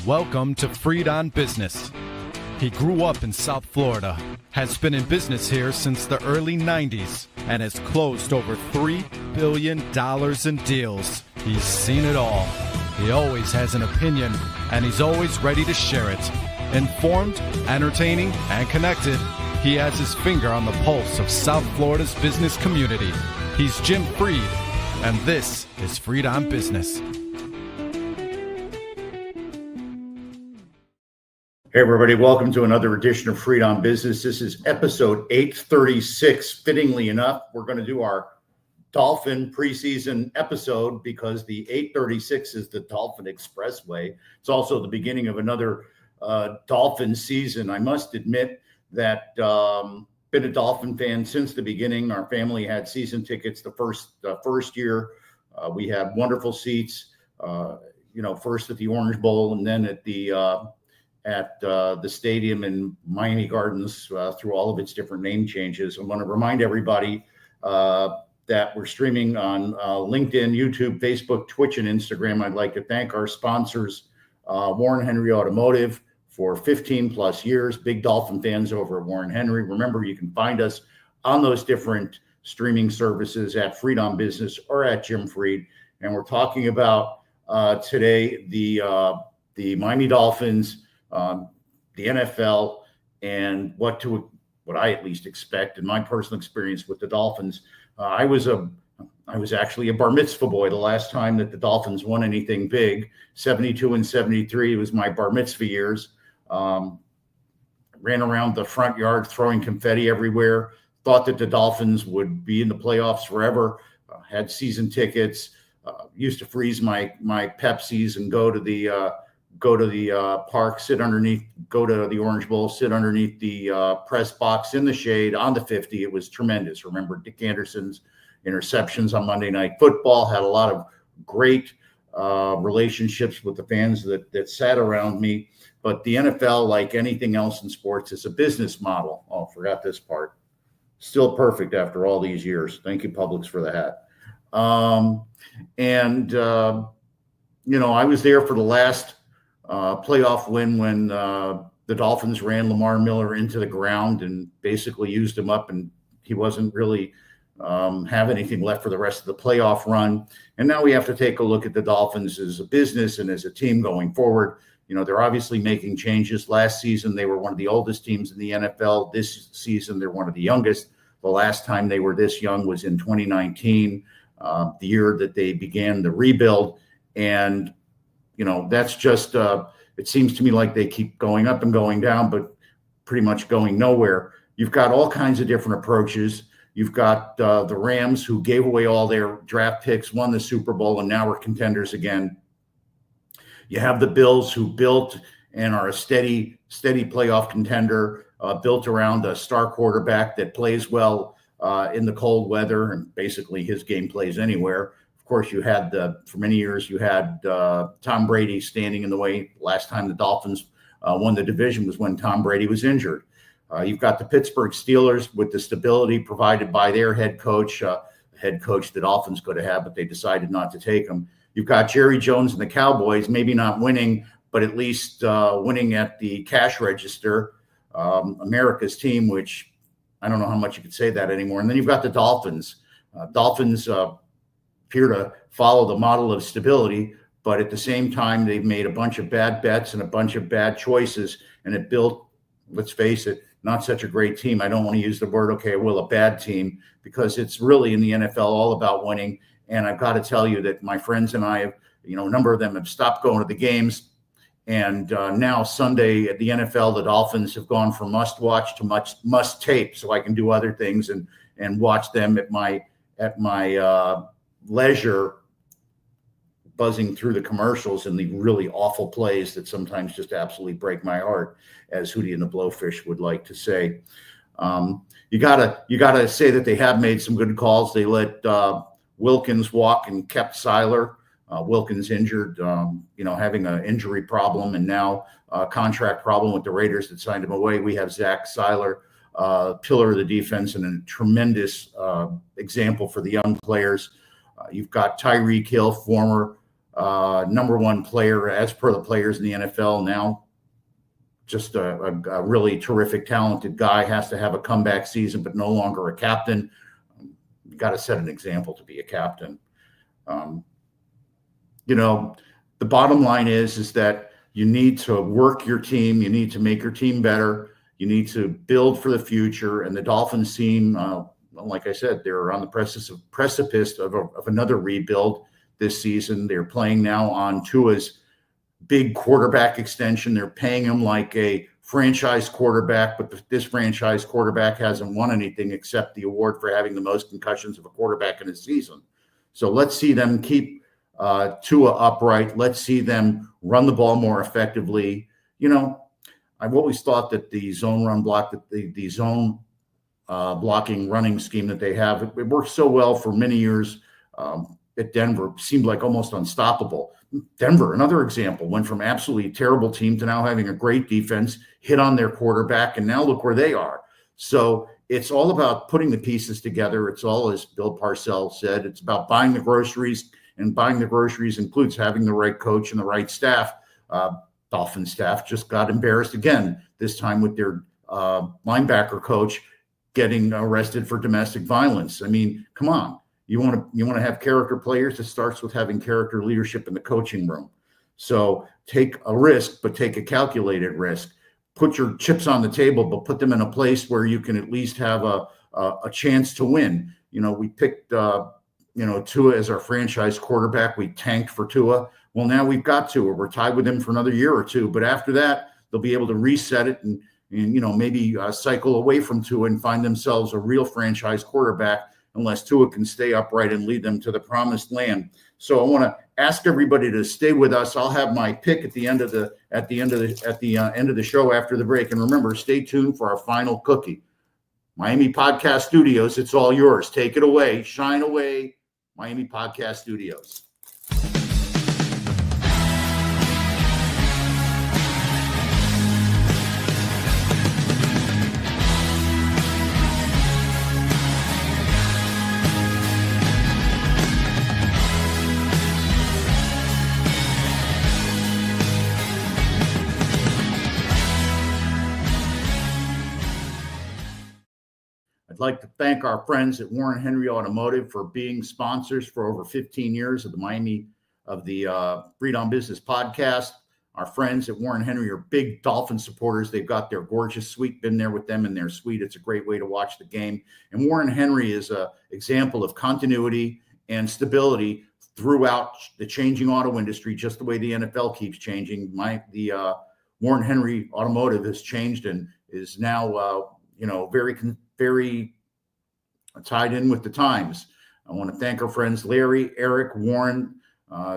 Welcome to Freed on Business. He grew up in South Florida, has been in business here since the early 90s, and has closed over $3 billion in deals. He's seen it all. He always has an opinion, and he's always ready to share it. Informed, entertaining, and connected, he has his finger on the pulse of South Florida's business community. He's Jim Freed, and this is Freed on Business. Hey everybody, welcome to another edition of Freed on Business. This is episode 836. Fittingly enough, we're going to do our Dolphin preseason episode because the 836 is the Dolphin Expressway. It's also the beginning of another Dolphin season. I must admit that been a Dolphin fan since the beginning. Our family had season tickets the first year. We had wonderful seats, first at the Orange Bowl and then at the stadium in Miami Gardens through all of its different name changes. I want to remind everybody that we're streaming on LinkedIn, YouTube, Facebook, Twitch, and Instagram. I'd like to thank our sponsors, Warren Henry Automotive, for 15 plus years. Big Dolphin fans over at Warren Henry. Remember, you can find us on those different streaming services at Freed on Business or at Jim Freed. And we're talking about today the Miami Dolphins, the NFL, and what I at least expect in my personal experience with the Dolphins. I was actually a bar mitzvah boy the last time that the Dolphins won anything big. 72 and 73 was my bar mitzvah years. Ran around the front yard throwing confetti everywhere. Thought that the Dolphins would be in the playoffs forever. Had season tickets. Used to freeze my Pepsis and go to the park, sit underneath, go to the Orange Bowl, sit underneath the press box in the shade on the 50. It was tremendous. Remember Dick Anderson's interceptions on Monday Night Football. Had a lot of great relationships with the fans that sat around me. But the NFL, like anything else in sports, is a business model. Oh, forgot this part. Still perfect after all these years. Thank you, Publix, for the hat. I was there for the last playoff win when the Dolphins ran Lamar Miller into the ground and basically used him up, and he wasn't really have anything left for the rest of the playoff run. And now we have to take a look at the Dolphins as a business and as a team going forward. They're obviously making changes. Last season, they were one of the oldest teams in the NFL. This season, they're one of the youngest. The last time they were this young was in 2019, the year that they began the rebuild. And that's just, it seems to me like they keep going up and going down, but pretty much going nowhere. You've got all kinds of different approaches. You've got the Rams, who gave away all their draft picks, won the Super Bowl, and now are contenders again. You have the Bills, who built and are a steady playoff contender, built around a star quarterback that plays well in the cold weather, and basically his game plays anywhere. Of course, you had for many years, you had Tom Brady standing in the way. Last time the Dolphins won the division was when Tom Brady was injured. You've got the Pittsburgh Steelers with the stability provided by their head coach the Dolphins could have had, but they decided not to take him. You've got Jerry Jones and the Cowboys, maybe not winning, but at least winning at the cash register, America's team, which I don't know how much you could say that anymore. And then you've got the Dolphins. Dolphins appear to follow the model of stability, but at the same time, they've made a bunch of bad bets and a bunch of bad choices, and it built, let's face it, not such a great team. I don't want to use the word, a bad team, because it's really in the NFL all about winning. And I've got to tell you that my friends and I have, a number of them have stopped going to the games. And now Sunday at the NFL, the Dolphins have gone from must watch to must tape, so I can do other things and watch them at my leisure, buzzing through the commercials and the really awful plays that sometimes just absolutely break my heart, as Hootie and the Blowfish would like to say. You gotta say that they have made some good calls. They let Wilkins walk and kept Seiler. Wilkins injured, having an injury problem, and now a contract problem with the Raiders that signed him away. We have Zach Seiler, pillar of the defense and a tremendous example for the young players. You've got Tyreek Hill, former number one player as per the players in the NFL now. Just a really terrific, talented guy. Has to have a comeback season, but no longer a captain. You got to set an example to be a captain. The bottom line is that you need to work your team. You need to make your team better. You need to build for the future. And the Dolphins team, like I said, they're on the precipice of another rebuild this season. They're playing now on Tua's big quarterback extension. They're paying him like a franchise quarterback, but this franchise quarterback hasn't won anything except the award for having the most concussions of a quarterback in a season. So let's see them keep Tua upright. Let's see them run the ball more effectively. I've always thought that the zone run block, that the zone blocking running scheme that they have, it worked so well for many years at Denver. Seemed like almost unstoppable. Denver, another example, went from absolutely terrible team to now having a great defense, hit on their quarterback, and now look where they are. So it's all about putting the pieces together. It's all, as Bill Parcells said, it's about buying the groceries, and buying the groceries includes having the right coach and the right staff. Dolphin staff just got embarrassed again, this time with their linebacker coach getting arrested for domestic violence. I mean, come on. You want to have character players. It starts with having character leadership in the coaching room. So take a risk, but take a calculated risk. Put your chips on the table, but put them in a place where you can at least have a chance to win. We picked Tua as our franchise quarterback. We tanked for Tua. Well, now we've got Tua. We're tied with him for another year or two. But after that, they'll be able to reset it and maybe cycle away from Tua and find themselves a real franchise quarterback, unless Tua can stay upright and lead them to the promised land. So I want to ask everybody to stay with us. I'll have my pick at the end of the show after the break. And remember, stay tuned for our final cookie. Miami Podcast Studios, it's all yours. Take it away. Shine away, Miami Podcast Studios. I'd like to thank our friends at Warren Henry Automotive for being sponsors for over 15 years of the Breed on Business podcast. Our friends at Warren Henry are big Dolphin supporters. They've got their gorgeous suite, been there with them in their suite. It's a great way to watch the game. And Warren Henry is an example of continuity and stability throughout the changing auto industry, just the way the NFL keeps changing. The Warren Henry Automotive has changed and is now very tied in with the times. I want to thank our friends Larry, Eric, Warren.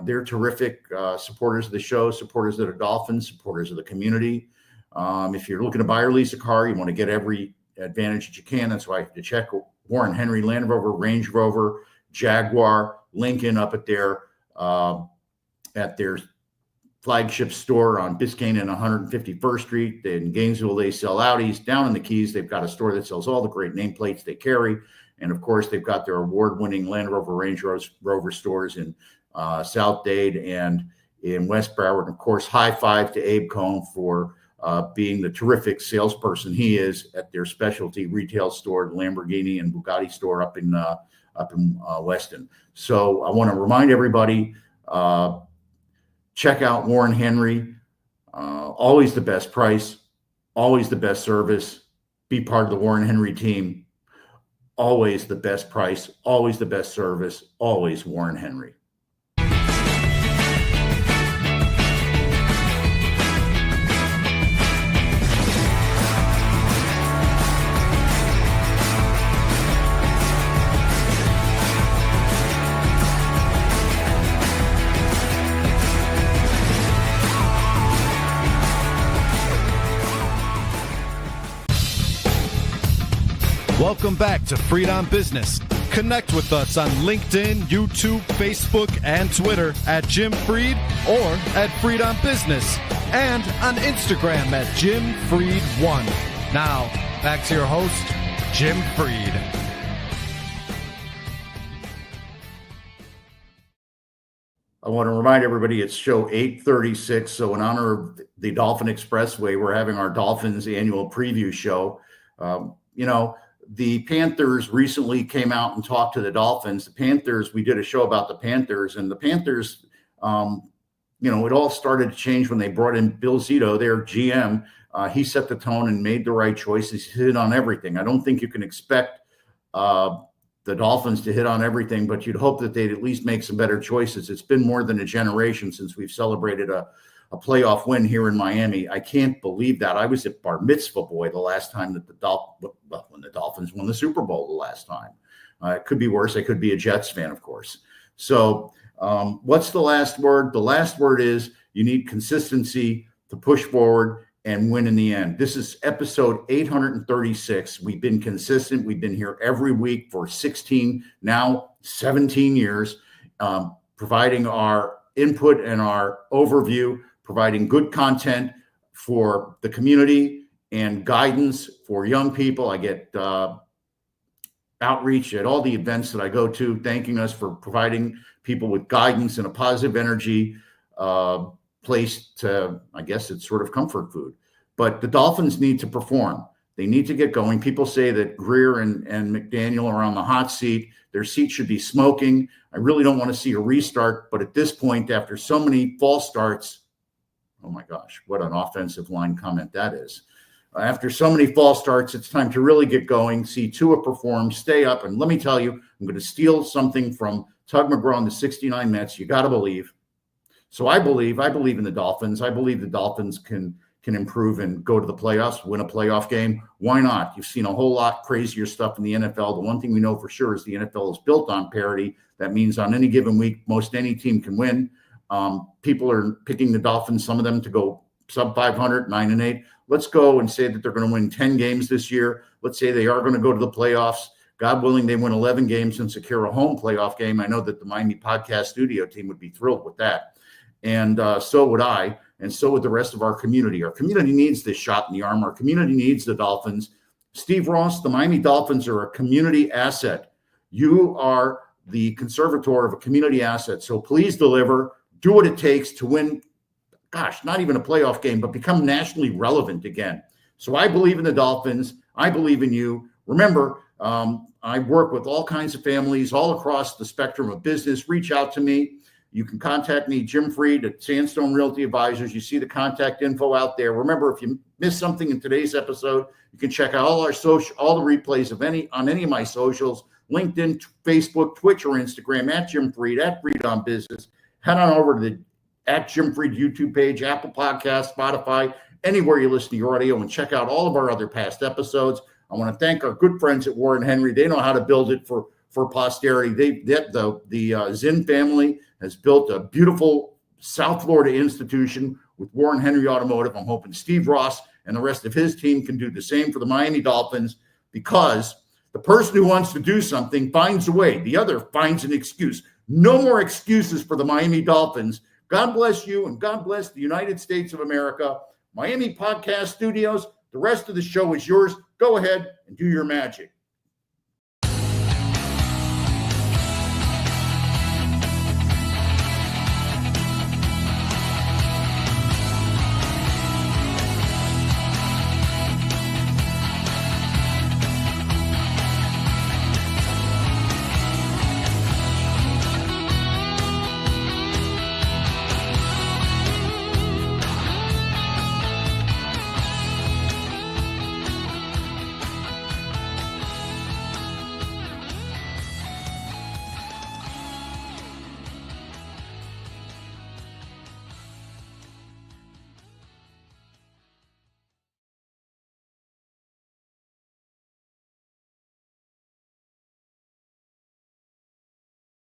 They're terrific supporters of the show, supporters of the Dolphins, supporters of the community. If you're looking to buy or lease a car, you want to get every advantage that you can. That's why you have to check Warren Henry, Land Rover, Range Rover, Jaguar, Lincoln up at their flagship store on Biscayne and 151st Street. In Gainesville, they sell Audis. Down in the Keys, they've got a store that sells all the great nameplates they carry. And, of course, they've got their award-winning Land Rover, Range Rover stores in South Dade and in West Broward. And, of course, high five to Abe Cohn for being the terrific salesperson he is at their specialty retail store, the Lamborghini and Bugatti store up in Weston. So I want to remind everybody, check out Warren Henry. Always the best price, always the best service. Be part of the Warren Henry team. Always the best price, always the best service, always Warren Henry. Welcome back to Freed on Business. Connect with us on LinkedIn, YouTube, Facebook, and Twitter at Jim Freed or at Freed on Business, and on Instagram at Jim Freed1. Now, back to your host, Jim Freed. I want to remind everybody it's show 836. So in honor of the Dolphin Expressway, we're having our Dolphins annual preview show. The Panthers recently came out and talked to the Dolphins. The Panthers, we did a show about the Panthers, and the Panthers, it all started to change when they brought in Bill Zito, their GM. He set the tone and made the right choices. He hit on everything. I don't think you can expect the Dolphins to hit on everything, but you'd hope that they'd at least make some better choices. It's been more than a generation since we've celebrated a playoff win here in Miami. I can't believe that. I was at Bar Mitzvah Boy the last time that when the Dolphins won the Super Bowl the last time. It could be worse. I could be a Jets fan, of course. So what's the last word? The last word is you need consistency to push forward and win in the end. This is episode 836. We've been consistent. We've been here every week for 16, now 17 years, providing our input and our overview, providing good content for the community and guidance for young people. I get outreach at all the events that I go to, thanking us for providing people with guidance and a positive energy place to, I guess it's sort of comfort food. But the Dolphins need to perform. They need to get going. People say that Greer and McDaniel are on the hot seat. Their seat should be smoking. I really don't want to see a restart. But at this point, after so many false starts, oh my gosh, what an offensive line comment that is. After so many false starts, it's time to really get going, see Tua perform, stay up. And let me tell you, I'm going to steal something from Tug McGraw and the 69 Mets. You got to believe. So I believe in the Dolphins. I believe the Dolphins can improve and go to the playoffs, win a playoff game. Why not? You've seen a whole lot crazier stuff in the NFL. The one thing we know for sure is the NFL is built on parity. That means on any given week, most any team can win. People are picking the Dolphins, some of them to go sub 500, 9-8. Let's go and say that they're going to win 10 games this year. Let's say they are going to go to the playoffs. God willing, they win 11 games and secure a home playoff game. I know that the Miami podcast studio team would be thrilled with that. And so would I, and so would the rest of our community. Our community needs this shot in the arm. Our community needs the Dolphins. Steve Ross, the Miami Dolphins are a community asset. You are the conservator of a community asset. So please deliver, do what it takes to win, not even a playoff game, but become nationally relevant again. So I believe in the Dolphins. I believe in you. Remember, I work with all kinds of families all across the spectrum of business. Reach out to me. You can contact me, Jim Freed at Sandstone Realty Advisors. You see the contact info out there. Remember, if you missed something in today's episode, you can check out all the replays on any of my socials, LinkedIn, Facebook, Twitch, or Instagram, at Jim Freed, at Freed on Business. Head on over to the at Jim Freed YouTube page, Apple Podcasts, Spotify, anywhere you listen to your audio, and check out all of our other past episodes. I want to thank our good friends at Warren Henry. They know how to build it for posterity. The Zinn family has built a beautiful South Florida institution with Warren Henry Automotive. I'm hoping Steve Ross and the rest of his team can do the same for the Miami Dolphins, because the person who wants to do something finds a way. The other finds an excuse. No more excuses for the Miami Dolphins. God bless you, and God bless the United States of America. Miami Podcast Studios, the rest of the show is yours. Go ahead and do your magic.